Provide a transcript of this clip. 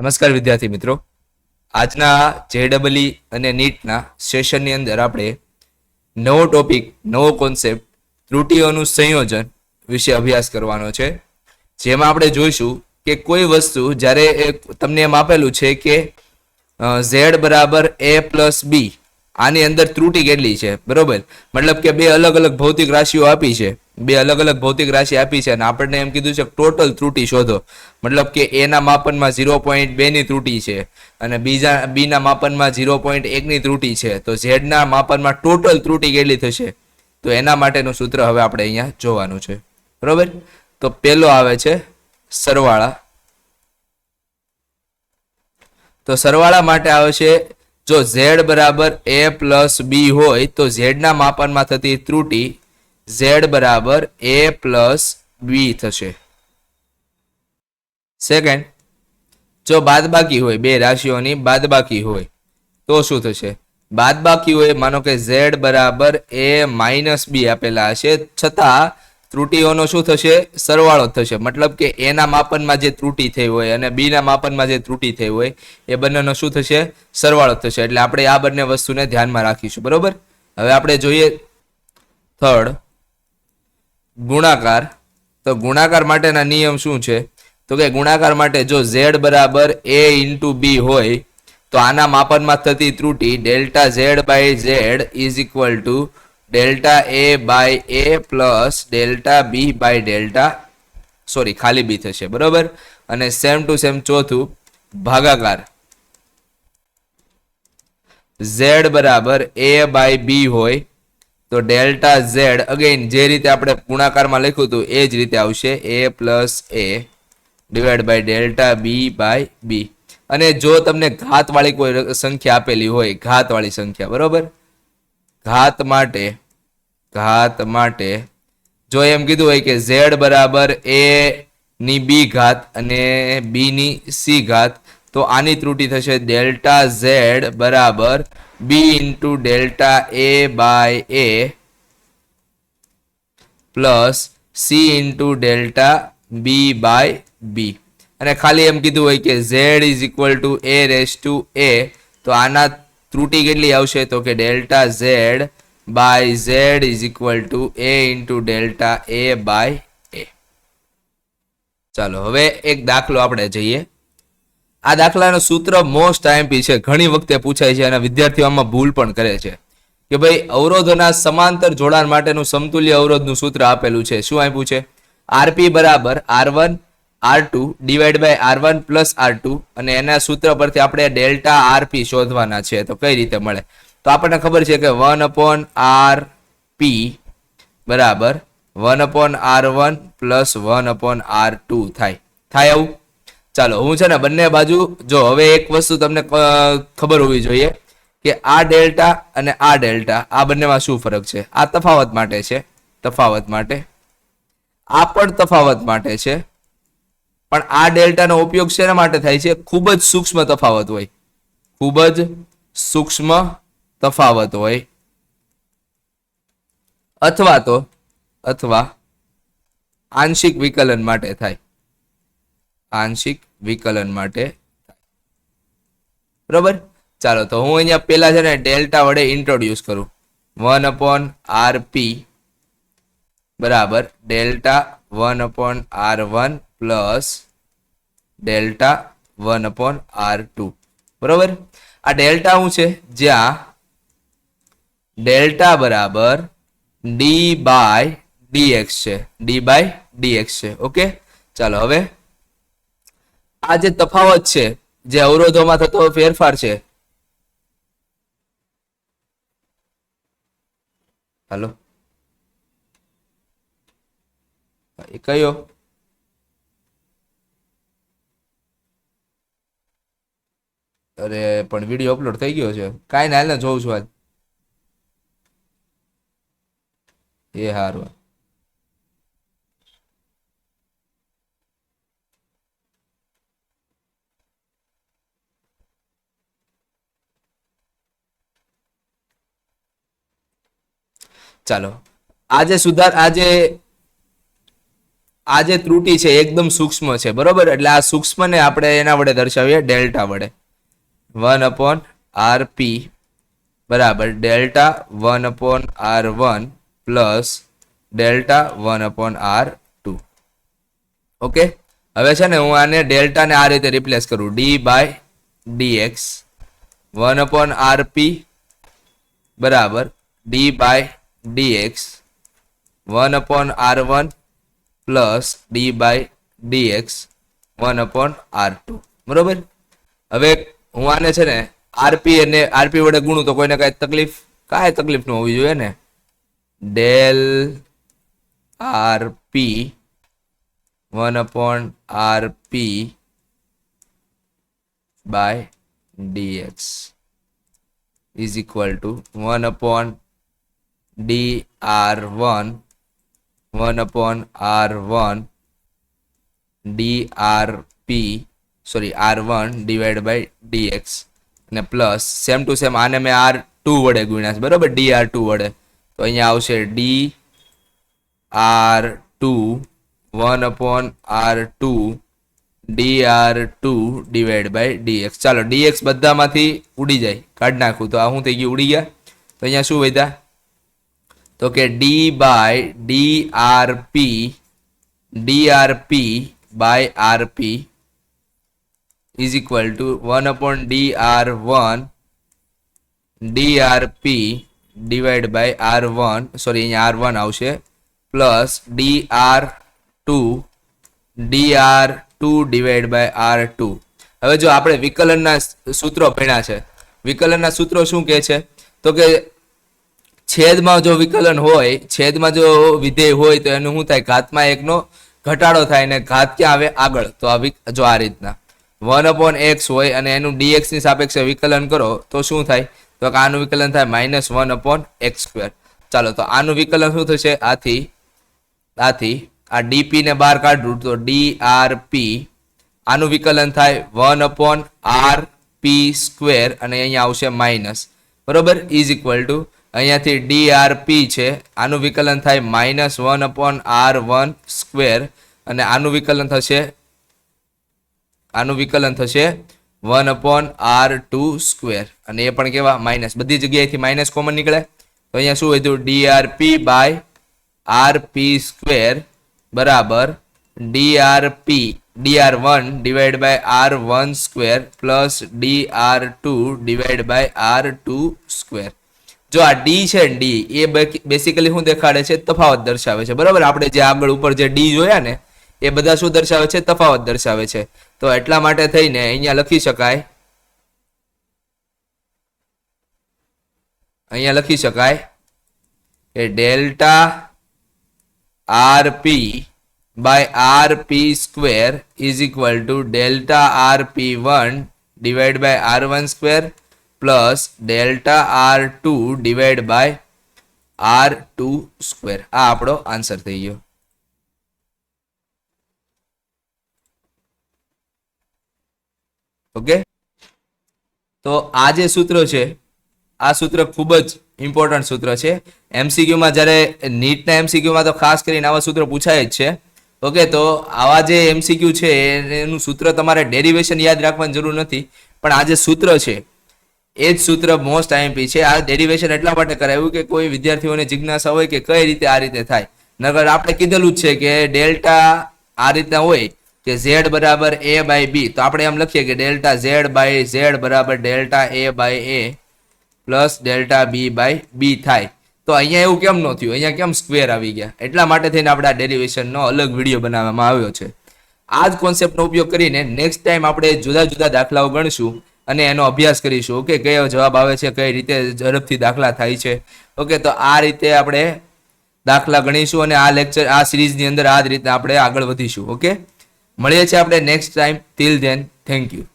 નમસ્કાર વિદ્યાર્થી મિત્રો, આજના JEE અને નીટના સેશનની અંદર આપણે નવો ટોપિક, નવો કોન્સેપ્ટ ત્રુટીઓનું સંયોજન વિશે અભ્યાસ કરવાનો છે. જેમાં આપણે જોઈશું કે કોઈ વસ્તુ જ્યારે તમને એમ આપેલું છે કે z બરાબર a પ્લસ b, આની અંદર ત્રુટી કેટલી છે, બરોબર? મતલબ કે બે અલગ અલગ ભૌતિક રાશિઓ આપી છે, બે અલગ અલગ ભૌતિક રાશિ આપી છે અને આપણને એમ કીધું છે ટોટલ ત્રુટી શોધો. મતલબ કે a ના માપનમાં 0.2 ની ત્રુટી છે અને b ના માપનમાં 0.1 ની ત્રુટી છે, તો z ના માપનમાં ટોટલ ત્રુટી કેટલી થશે? તો એના માટેનું સૂત્ર હવે આપણે અહીંયા જોવાનું છે, બરોબર? તો પહેલો આવે છે સરવાળા. તો સરવાળા માટે આવે છે, જો z બરાબર a પ્લસ b હોય તો z ના માપનમાં થતી ત્રુટી z બરાબર a પ્લસ b થશે. સેકન્ડ, જો બાદબાકી હોય, બે રાશિઓની બાદબાકી હોય તો શું થશે? બાદબાકી હોય, માનો કે z બરાબર a માઇનસ b આપેલા હશે, છતાં ત્રુટીઓનો શું થશે? સરવાળો થશે. મતલબ કે a ના માપનમાં જે ત્રુટી થઈ હોય અને b ના માપનમાં જે ત્રુટી થઈ હોય એ બંનેનો શું થશે? સરવાળો થશે. એટલે આપણે આ બંને વસ્તુને ધ્યાનમાં રાખીશું, બરોબર? હવે આપણે જોઈએ થર્ડ, ગુણાકાર. તો ગુણાકાર માટેના નિયમ શું છે? તો કે ગુણાકાર માટે જો z બરાબર a ઇન્ટુ b હોય તો આના માપનમાં થતી ત્રુટી delta z by z is equal to delta a by a plus delta b by delta ખાલી b થશે, બરોબર? અને સેમ ટુ સેમ ચોથું, ભાગાકાર. z બરાબર a બાય b હોય તો ડેલ્ટા z, અગેન જે રીતે આપણે ગુણાકારમાં લખ્યું હતું એ જ રીતે આવશે, a plus a divide by delta b by b. અને જો તમને ઘાતવાળી કોઈ સંખ્યા આપેલી હોય, ઘાતવાળી સંખ્યા, બરોબર? ઘાત માટે જો એમ કીધું હોય કે z બરાબર a ની b ઘાત અને b ની c ઘાત, તો આની ત્રુટી થશે ડેલ્ટા z બરાબર b into delta a by a plus c into delta b by b. અને ખાલી એમ કીધું હોય કે z is equal to a raise to a, તો આના ત્રુટી કેટલી આવશે? તો કે delta z by z is equal to a into delta a by a. ચાલો હવે એક દાખલો આપણે જઈએ. આ દાખલાનું સૂત્ર મોસ્ટ આઈએમપી છે, ઘણી વખતે પૂછાય છે અને વિદ્યાર્થીઓ આમાં ભૂલ પણ કરે છે કે ભાઈ અવરોધોના સમાંતર જોડાણ માટેનું સમતુલ્ય અવરોધનું સૂત્ર આપેલું છે. શું આપ્યું છે? rp બરાબર r1 r2 divide by r1 plus r2, અને એના સૂત્ર પરથી આપણે ડેલ્ટા rp શોધવાના છે. તો કઈ રીતે મળે? તો આપણને ખબર છે કે 1/rp બરાબર 1/r1 પ્લસ 1/r2 થાય આવું. ચાલો હું છે ને બંને બાજુ, જો હવે એક વસ્તુ તમને ખબર હોવી જોઈએ કે આ ડેલ્ટા અને આ ડેલ્ટા, આ બંનેમાં શું ફરક છે? આ તફાવત માટે છે, તફાવત માટે. આ પણ તફાવત માટે છે, પણ આ ડેલ્ટાનો ઉપયોગ શેના માટે થાય છે? ખૂબ જ સૂક્ષ્મ તફાવત હોય, ખૂબ જ સૂક્ષ્મ તફાવત હોય, અથવા આંશિક વિકલન માટે થાય, આંશિક વિકલન માટે, બરોબર? ચાલો તો હું અહીંયા પેલા છે ને ડેલ્ટા વડે ઇન્ટ્રોડ્યુસ કરું. 1/rp બરાબર delta 1/r1 plus delta 1/r2, બરોબર? આ ડેલ્ટા શું છે? જ્યાં ડેલ્ટા બરાબર d બાય dx છે, d બાય dx છે. ઓકે, ચાલો હવે આ જે તફાવત છે, જે અવરોધોમાં થતો ફેરફાર છે, હાલો એ કયો? અરે પણ વિડીયો અપલોડ થઈ ગયો છે, કાંઈ ના, હાલ ને જોઉં છું આજ. એ હારું. ચાલો આજે આ જે ત્રુટી છે એકદમ સૂક્ષ્મ છે, બરોબર. એટલે આ સૂક્ષ્મને આપણે એના વડે દર્શાવીએ ડેલ્ટા વડે. 1/rp બરાબર delta 1/r1 plus delta 1/r2. Okay, હવે છે ને હું આને ડેલ્ટાને આ રીતે રિપ્લેસ કરું, d/dx 1/rp બરાબર d/dx 1/r1 plus d/dx 1/r2. બરોબર. હવે હું આને છે ને આરપી અને આરપી વડે ગુણું તો કોઈને કાંઈ તકલીફ ન હોવી જોઈએ ને. Del RP 1/rp by dx is equal to 1/dr1 1/r1 r1 divided by dx અને પ્લસ સેમ ટુ સેમ આને મેં r2 વડે ગુણ્યા છે, બરોબર, dr2 વડે. તો અહીંયા આવશે dr2 1/r2 dr2 divided by dx. ચાલો dx બધામાંથી ઉડી જાય, કાઢી નાખું તો આ શું થઈ ગયું, ઉડી ગયા. તો અહીંયા શું વધ્યા, તો કે d/drp by rp is equal to 1/dr1 drp divided by r1, sorry અહીંયા r1 આવશે, plus dr2 divided by r2. હવે જો આપણે વિકલનના સૂત્રો ભણ્યા છે, વિકલનના સૂત્રો શું કહે છે, તો કે છેદમાં જો વિકલન હોય, છેદમાં જો વિધેય હોય તો એનું શું થાય, ઘાતમાં એકનો ઘટાડો થાય ને ઘાત ક્યાં આવે, આગળ. તો આ જો આ રીતના 1/x હોય અને એનું dx ની સાપેક્ષે વિકલન કરો તો શું થાય, તો આનું વિકલન થાય -1/x². ચાલો તો આનું વિકલન શું થશે, આથી આ dp ને બહાર કાઢું તો drp, આનું વિકલન થાય 1/rp² અને અહીંયા આવશે માઇનસ, બરોબર, ઇઝ ઇક્વલ ટુ અહીંયાથી drp છે, આનું વિકલન થાય -1/r1² અને આનું વિકલન થશે 1/r2² અને એ પણ કેવા માઇનસ, બધી જગ્યાએથી માઇનસ કોમન નીકળે. તો અહીંયા શું વધ્યું, drp by rp² બરાબર dr1 divided by r1² plus dr2 divided by r2². જો આ d છે, d એ બેસિકલી શું દેખાડે છે, તફાવત દર્શાવે છે, બરાબર. આપણે જે આગળ ઉપર જે d જોયા ને એ બધા શું દર્શાવે છે, તફાવત દર્શાવે છે. તો એટલા માટે થઈને અહીંયા લખી શકાય કે delta rp by rp² is equal to delta rp1 divided by r1² plus delta r2 divided by r2². આ આપણો આન્સર થઈ ગયો. ઓકે, તો આ જે સૂત્ર છે, આ સૂત્ર ખૂબ જ ઇમ્પોર્ટન્ટ સૂત્ર છે. એમસીક્યુમાં જ્યારે નીટના એમસીક્યુમાં તો ખાસ કરીને આવા સૂત્ર પૂછાય જ છે. ઓકે, તો આવા જે એમસીક્યુ છે એનું સૂત્ર તમારે ડેરિવેશન યાદ રાખવાની જરૂર નથી, પણ આ જે સૂત્ર છે એ જ સૂત્ર મોસ્ટ આઈએમપી છે. આ ડેરિવેશન એટલા માટે કરાવ્યું કે કોઈ વિદ્યાર્થીઓને જિજ્ઞાસા હોય કે કઈ રીતે આ રીતે થાય. નકર આપણે કીધેલું જ છે કે ડેલ્ટા આ રીતના હોય કે z બરાબર a બાય b, તો આપણે એમ લખીએ કે ડેલ્ટા z બાય z બરાબર delta a by a plus delta b by b થાય. તો અહીંયા એવું કેમ ન થયું, અહીંયા કેમ સ્ક્વેર આવી ગયા, એટલા માટે થઈને આપણે આ ડેરિવેશનનો અલગ વિડીયો બનાવવામાં આવ્યો છે. આ જ કોન્સેપ્ટનો ઉપયોગ કરીને નેક્સ્ટ ટાઈમ આપણે જુદા જુદા દાખલાઓ ગણશું અને એનો અભ્યાસ કરીશું. ઓકે, કયો જવાબ આવે છે, કઈ રીતે ઝડપથી દાખલા થાય છે. ઓકે, તો આ રીતે આપણે દાખલા ગણીશું અને આ લેક્ચર, આ સિરીઝની અંદર આ જ રીતે આપણે આગળ વધીશું. ઓકે, મળીએ છીએ આપણે next time. Till then, thank you.